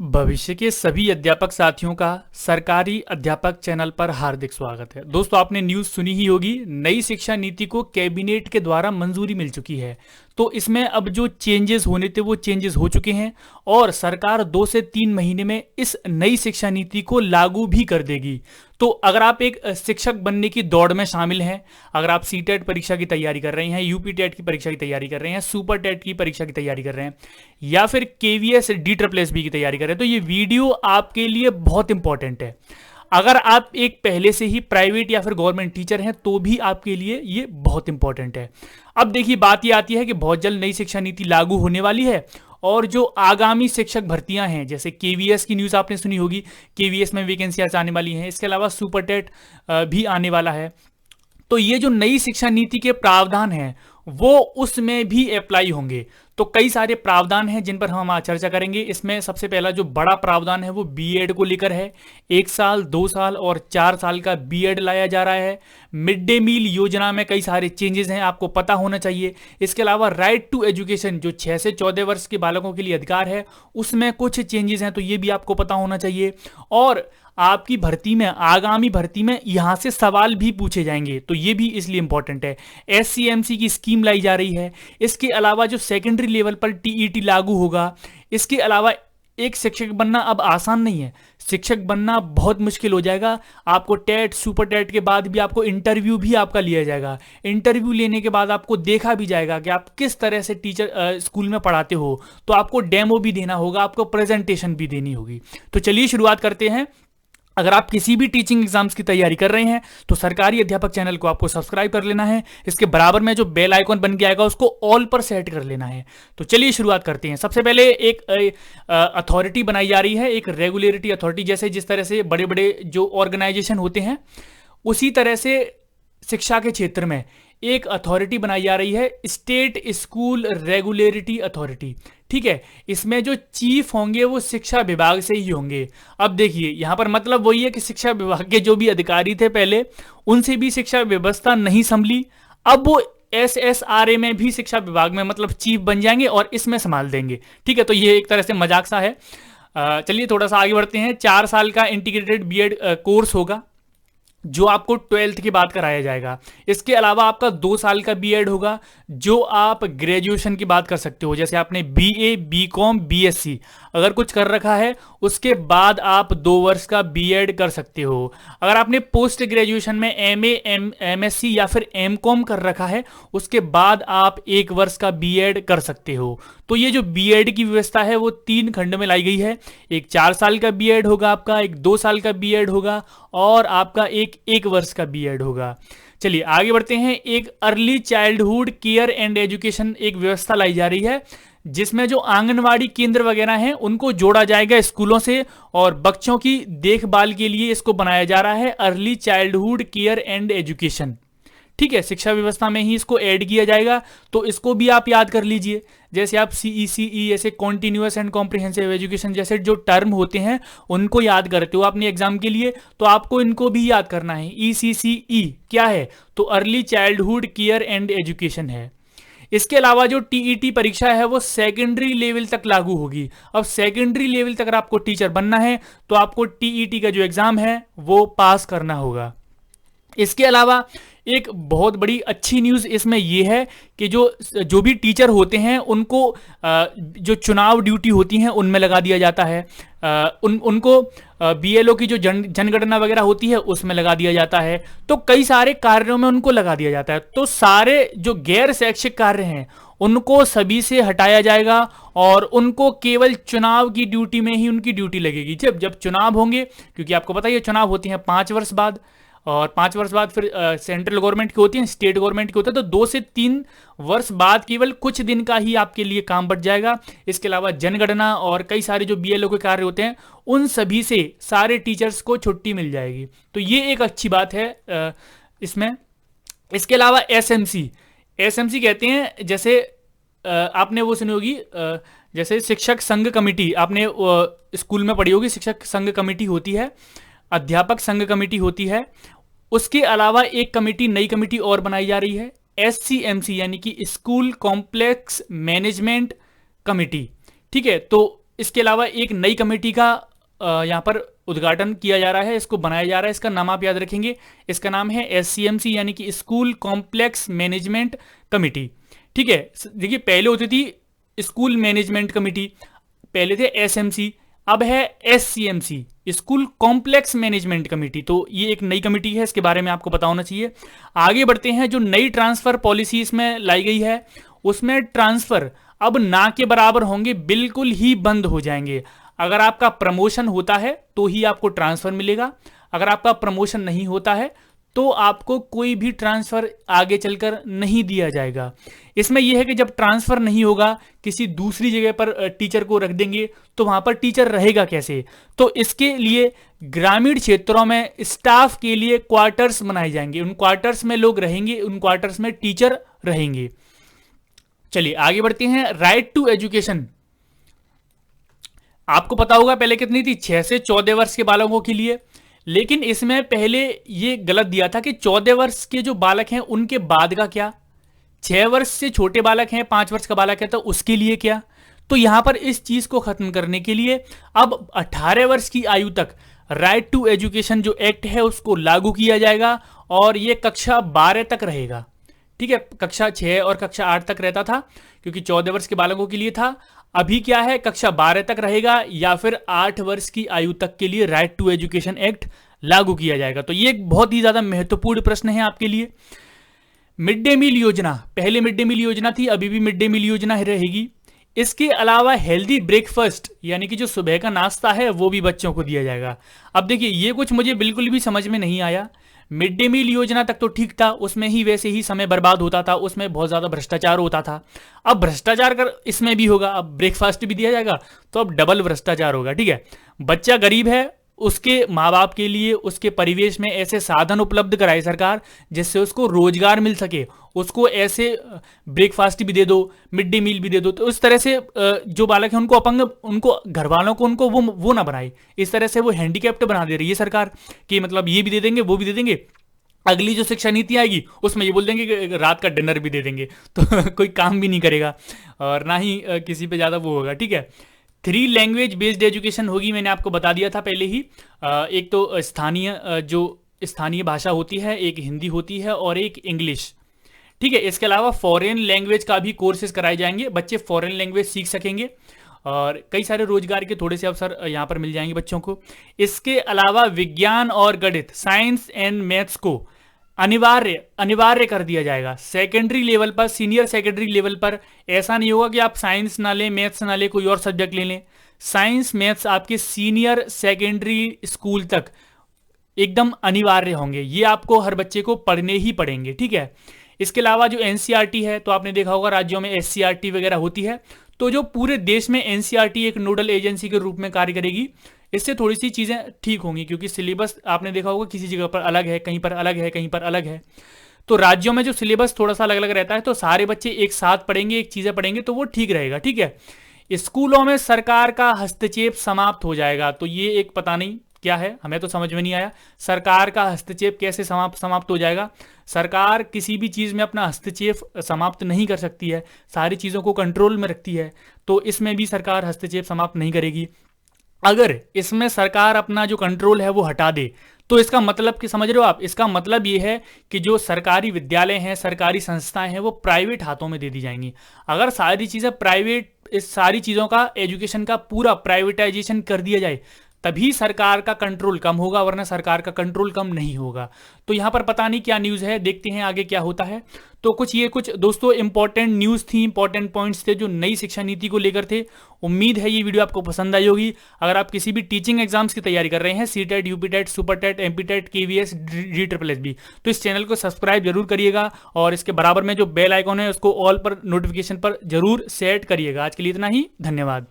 भविष्य के सभी अध्यापक साथियों का सरकारी अध्यापक चैनल पर हार्दिक स्वागत है। दोस्तों, आपने न्यूज़ सुनी ही होगी, नई शिक्षा नीति को कैबिनेट के द्वारा मंजूरी मिल चुकी है। तो इसमें अब जो चेंजेस होने थे वो चेंजेस हो चुके हैं और सरकार 2 से 3 महीने में इस नई शिक्षा नीति को लागू भी कर देगी। तो अगर आप एक शिक्षक बनने की दौड़ में शामिल हैं, अगर आप सीटेट परीक्षा की तैयारी कर रहे हैं, यूपी टेट की परीक्षा की तैयारी कर रहे हैं, सुपर टेट की परीक्षा की तैयारी कर रहे हैं या फिर केवीएस DSSB की तैयारी कर रहे हैं, तो ये वीडियो आपके लिए बहुत इंपॉर्टेंट है। अगर आप एक पहले से ही प्राइवेट या फिर गवर्नमेंट टीचर हैं तो भी आपके लिए ये बहुत इंपॉर्टेंट है। अब देखिए, बात ये आती है कि बहुत जल्द नई शिक्षा नीति लागू होने वाली है और जो आगामी शिक्षक भर्तियां हैं, जैसे केवीएस की न्यूज़ आपने सुनी होगी, केवीएस में वैकेंसी आने वाली हैं। इसके अलावा सुपर टेट भी आने वाला है। तो ये जो नई शिक्षा नीति के प्रावधान हैं वो उसमें भी अप्लाई होंगे। तो कई सारे प्रावधान हैं जिन पर हम आज चर्चा करेंगे। इसमें सबसे पहला जो बड़ा प्रावधान है वो बीएड को लेकर है। 1 साल, 2 साल और 4 साल का बीएड लाया जा रहा है। मिड डे मील योजना में कई सारे चेंजेस हैं, आपको पता होना चाहिए। इसके अलावा राइट टू एजुकेशन, जो 6 से 14 वर्ष के बालकों के लिए अधिकार है, उसमें कुछ चेंजेस हैं, तो ये भी आपको पता होना चाहिए। और आपकी भर्ती में, आगामी भर्ती में यहां से सवाल भी पूछे जाएंगे, तो ये भी इसलिए इंपॉर्टेंट है। SCMC की स्कीम लाई जा रही है। इसके अलावा जो सेकेंडरी लेवल पर TET लागू होगा। इसके अलावा एक शिक्षक बनना अब आसान नहीं है, शिक्षक बनना बहुत मुश्किल हो जाएगा। आपको टेट, सुपर टेट के बाद भी आपको इंटरव्यू भी आपका लिया जाएगा। इंटरव्यू लेने के बाद आपको देखा भी जाएगा कि आप किस तरह से टीचर स्कूल में पढ़ाते हो, तो आपको डेमो भी देना होगा, आपको प्रेजेंटेशन भी देनी होगी। तो चलिए शुरुआत करते हैं। अगर आप किसी भी टीचिंग एग्जाम्स की तैयारी कर रहे हैं तो सरकारी अध्यापक चैनल को आपको सब्सक्राइब कर लेना है। इसके बराबर में जो बेल आइकॉन बन के आएगा उसको ऑल पर सेट कर लेना है। तो चलिए शुरुआत करते हैं। सबसे पहले एक अथॉरिटी बनाई जा रही है, एक रेगुलेटरी अथॉरिटी। जैसे जिस तरह से बड़े बड़े जो ऑर्गेनाइजेशन होते हैं, उसी तरह से शिक्षा के क्षेत्र में एक अथॉरिटी बनाई जा रही है, स्टेट स्कूल रेगुलेटरी अथॉरिटी। ठीक है, इसमें जो चीफ होंगे वो शिक्षा विभाग से ही होंगे। अब देखिए, यहां पर मतलब वही है कि शिक्षा विभाग के जो भी अधिकारी थे पहले, उनसे भी शिक्षा व्यवस्था नहीं संभली। अब वो SSRA में भी शिक्षा विभाग में मतलब चीफ बन जाएंगे और इसमें संभाल देंगे। ठीक है, तो ये एक तरह से मजाक सा है। चलिए थोड़ा सा आगे बढ़ते हैं। 4 साल का इंटीग्रेटेड बीएड कोर्स होगा जो आपको 12th के बाद कराया जाएगा। इसके अलावा आपका 2 साल का बीएड होगा जो आप ग्रेजुएशन की बात कर सकते हो। जैसे आपने BA, BCom, BSc अगर कुछ कर रखा है, उसके बाद आप 2 वर्ष का बीएड कर सकते हो। अगर आपने पोस्ट ग्रेजुएशन में MA, MSc या फिर MCom कर रखा है, उसके बाद आप 1 वर्ष का बीएड कर सकते हो। तो ये जो बीएड की व्यवस्था है वो 3 खंड में लाई गई है। एक 4 साल का बीएड होगा आपका, एक 2 साल का बीएड होगा और आपका एक वर्ष का बीएड होगा। चलिए आगे बढ़ते हैं। एक early childhood care and education एक व्यवस्था लाई जा रही है, जिसमें जो आंगनवाड़ी केंद्र वगैरह हैं उनको जोड़ा जाएगा स्कूलों से और बच्चों की देखभाल के लिए इसको बनाया जा रहा है early childhood care and education. ठीक है, शिक्षा व्यवस्था में ही इसको ऐड किया जाएगा, तो इसको भी आप याद कर लीजिए। जैसे आप CECE ऐसे कॉन्टिन्यूअस एंड कॉम्प्रिहेंसिव एजुकेशन जैसे जो टर्म होते हैं उनको याद करते हो अपने एग्जाम के लिए, तो आपको इनको भी याद करना है। ECCE क्या है? तो early childhood care and education है। इसके अलावा जो TET परीक्षा है वो सेकेंडरी लेवल तक लागू होगी। अब सेकेंडरी लेवल तक अगर आपको टीचर बनना है तो आपको TET का जो एग्जाम है वो पास करना होगा। इसके अलावा एक बहुत बड़ी अच्छी न्यूज़ इसमें यह है कि जो भी टीचर होते हैं उनको जो चुनाव ड्यूटी होती हैं उनमें लगा दिया जाता है। उनको BLO की जो जनगणना वगैरह होती है उसमें लगा दिया जाता है। तो कई सारे कार्यों में उनको लगा दिया जाता है। तो सारे जो गैर शैक्षिक कार्य हैं उनको सभी से हटाया जाएगा और उनको केवल चुनाव की ड्यूटी में ही उनकी ड्यूटी लगेगी। जब चुनाव होंगे, क्योंकि आपको पता है चुनाव होती हैं 5 वर्ष बाद, और 5 वर्ष बाद फिर सेंट्रल गवर्नमेंट की होती है, स्टेट गवर्नमेंट की होती है, तो 2 से 3 वर्ष बाद केवल कुछ दिन का ही आपके लिए काम बच जाएगा। इसके अलावा जनगणना और कई सारे जो BLO के कार्य होते हैं उन सभी से सारे टीचर्स को छुट्टी मिल जाएगी। तो ये एक अच्छी बात है इसमें। इसके अलावा SMC कहते हैं, जैसे आपने वो सुनी होगी, जैसे शिक्षक संघ कमेटी आपने स्कूल में पढ़ी होगी। शिक्षक संघ कमेटी होती है, अध्यापक संघ कमेटी होती है। उसके अलावा एक कमेटी, नई कमेटी और बनाई जा रही है, SCMC यानी कि स्कूल कॉम्प्लेक्स मैनेजमेंट कमेटी। ठीक है, तो इसके अलावा एक नई कमेटी का यहाँ पर उद्घाटन किया जा रहा है, इसको बनाया जा रहा है। इसका नाम आप याद रखेंगे, इसका नाम है SCMC यानी कि स्कूल कॉम्प्लेक्स मैनेजमेंट कमेटी। ठीक है, देखिए पहले होती थी स्कूल मैनेजमेंट कमेटी, पहले थे SMC, अब है SCMC school complex management committee. तो ये एक नई कमेटी है, इसके बारे में आपको पता होना चाहिए। आगे बढ़ते हैं, जो नई ट्रांसफर पॉलिसी इसमें लाई गई है उसमें ट्रांसफर अब ना के बराबर होंगे, बिल्कुल ही बंद हो जाएंगे। अगर आपका प्रमोशन होता है तो ही आपको ट्रांसफर मिलेगा, अगर आपका प्रमोशन नहीं होता है तो आपको कोई भी ट्रांसफर आगे चलकर नहीं दिया जाएगा। इसमें यह है कि जब ट्रांसफर नहीं होगा, किसी दूसरी जगह पर टीचर को रख देंगे तो वहां पर टीचर रहेगा कैसे। तो इसके लिए ग्रामीण क्षेत्रों में स्टाफ के लिए क्वार्टर्स बनाए जाएंगे, उन क्वार्टर्स में लोग रहेंगे, उन क्वार्टर्स में टीचर रहेंगे। चलिए आगे बढ़ते हैं। राइट टू एजुकेशन, आपको पता होगा पहले कितनी थी, 6 से 14 वर्ष के बालकों के लिए, लेकिन इसमें पहले ये गलत दिया था कि 14 वर्ष के जो बालक हैं उनके बाद का क्या, 6 वर्ष से छोटे बालक हैं, 5 वर्ष का बालक है तो उसके लिए क्या। तो यहां पर इस चीज को खत्म करने के लिए अब 18 वर्ष की आयु तक राइट टू एजुकेशन जो एक्ट है उसको लागू किया जाएगा और ये कक्षा 12 तक रहेगा। ठीक है, कक्षा 6 और कक्षा 8 तक रहता था क्योंकि 14 वर्ष के बालकों के लिए था। अभी क्या है, कक्षा 12 तक रहेगा या फिर 8 वर्ष की आयु तक के लिए राइट टू एजुकेशन एक्ट लागू किया जाएगा। तो ये एक बहुत ही ज्यादा महत्वपूर्ण प्रश्न है आपके लिए। मिड डे मील योजना, पहले मिड डे मील योजना थी, अभी भी मिड डे मील योजना रहेगी। इसके अलावा हेल्दी ब्रेकफास्ट यानी कि जो सुबह का नाश्ता है वो भी बच्चों को दिया जाएगा। अब देखिए ये कुछ मुझे बिल्कुल भी समझ में नहीं आया। मिड डे मील योजना तक तो ठीक था, उसमें ही वैसे ही समय बर्बाद होता था, उसमें बहुत ज्यादा भ्रष्टाचार होता था। अब भ्रष्टाचार कर इसमें भी होगा, अब ब्रेकफास्ट भी दिया जाएगा तो अब डबल भ्रष्टाचार होगा। ठीक है, बच्चा गरीब है, उसके माँ बाप के लिए उसके परिवेश में ऐसे साधन उपलब्ध कराए सरकार जिससे उसको रोजगार मिल सके, उसको ऐसे ब्रेकफास्ट भी दे दो, मिड डे मील भी दे दो। तो इस तरह से जो बालक है उनको अपंग, उनको घर वालों को उनको वो ना बनाए, इस तरह से वो हैंडीकैप्ड बना दे रही है सरकार कि मतलब ये भी दे देंगे वो भी दे देंगे। अगली जो शिक्षा नीति आएगी उसमें ये बोल देंगे कि रात का डिनर भी दे देंगे, तो कोई काम भी नहीं करेगा और ना ही किसी पे ज़्यादा वो होगा। ठीक है, 3 लैंग्वेज बेस्ड एजुकेशन होगी, मैंने आपको बता दिया था पहले ही। एक तो स्थानीय भाषा होती है, एक हिंदी होती है और एक इंग्लिश। ठीक है, इसके अलावा फॉरेन लैंग्वेज का भी कोर्सेज कराए जाएंगे, बच्चे फॉरेन लैंग्वेज सीख सकेंगे और कई सारे रोजगार के थोड़े से अवसर यहाँ पर मिल जाएंगे बच्चों को। इसके अलावा विज्ञान और गणित, साइंस एंड मैथ्स को अनिवार्य कर दिया जाएगा सेकेंडरी लेवल पर, सीनियर सेकेंडरी लेवल पर। ऐसा नहीं होगा कि आप साइंस ना लें, मैथ्स ना लें, कोई और सब्जेक्ट ले लें। साइंस मैथ्स आपके सीनियर सेकेंडरी स्कूल तक एकदम अनिवार्य होंगे, ये आपको हर बच्चे को पढ़ने ही पड़ेंगे। ठीक है, इसके अलावा जो NCERT है, तो आपने देखा होगा राज्यों में SCERT वगैरह होती है, तो जो पूरे देश में NCERT एक नोडल एजेंसी के रूप में कार्य करेगी। इससे थोड़ी सी चीज़ें ठीक होंगी क्योंकि सिलेबस आपने देखा होगा किसी जगह पर अलग है, कहीं पर अलग है, कहीं पर अलग है। तो राज्यों में जो सिलेबस थोड़ा सा अलग अलग रहता है तो सारे बच्चे एक साथ पढ़ेंगे, एक चीज़ें पढ़ेंगे तो वो ठीक रहेगा। ठीक है, स्कूलों में सरकार का हस्तक्षेप समाप्त हो जाएगा। तो ये एक पता नहीं क्या है, हमें तो समझ में नहीं आया सरकार का हस्तक्षेप कैसे समाप्त हो जाएगा। सरकार किसी भी चीज़ में अपना हस्तक्षेप समाप्त नहीं कर सकती है, सारी चीज़ों को कंट्रोल में रखती है, तो इसमें भी सरकार हस्तक्षेप समाप्त नहीं करेगी। अगर इसमें सरकार अपना जो कंट्रोल है वो हटा दे तो इसका मतलब कि समझ रहे हो आप, इसका मतलब ये है कि जो सरकारी विद्यालय हैं, सरकारी संस्थाएं हैं, वो प्राइवेट हाथों में दे दी जाएंगी। अगर सारी चीज़ें प्राइवेट, इस सारी चीज़ों का, एजुकेशन का पूरा प्राइवेटाइजेशन कर दिया जाए तभी सरकार का कंट्रोल कम होगा, वरना सरकार का कंट्रोल कम नहीं होगा। तो यहाँ पर पता नहीं क्या न्यूज़ है, देखते हैं आगे क्या होता है। तो कुछ दोस्तों इंपॉर्टेंट न्यूज़ थी, इंपॉर्टेंट पॉइंट्स थे जो नई शिक्षा नीति को लेकर थे। उम्मीद है ये वीडियो आपको पसंद आई होगी। अगर आप किसी भी टीचिंग एग्जाम्स की तैयारी कर रहे हैं, CTET, UPTET, SuperTET, MPTET, KVS, DSSS, तो इस चैनल को सब्सक्राइब जरूर करिएगा और इसके बराबर में जो बेल आइकॉन है उसको ऑल पर नोटिफिकेशन पर जरूर सेट करिएगा। आज के लिए इतना ही, धन्यवाद।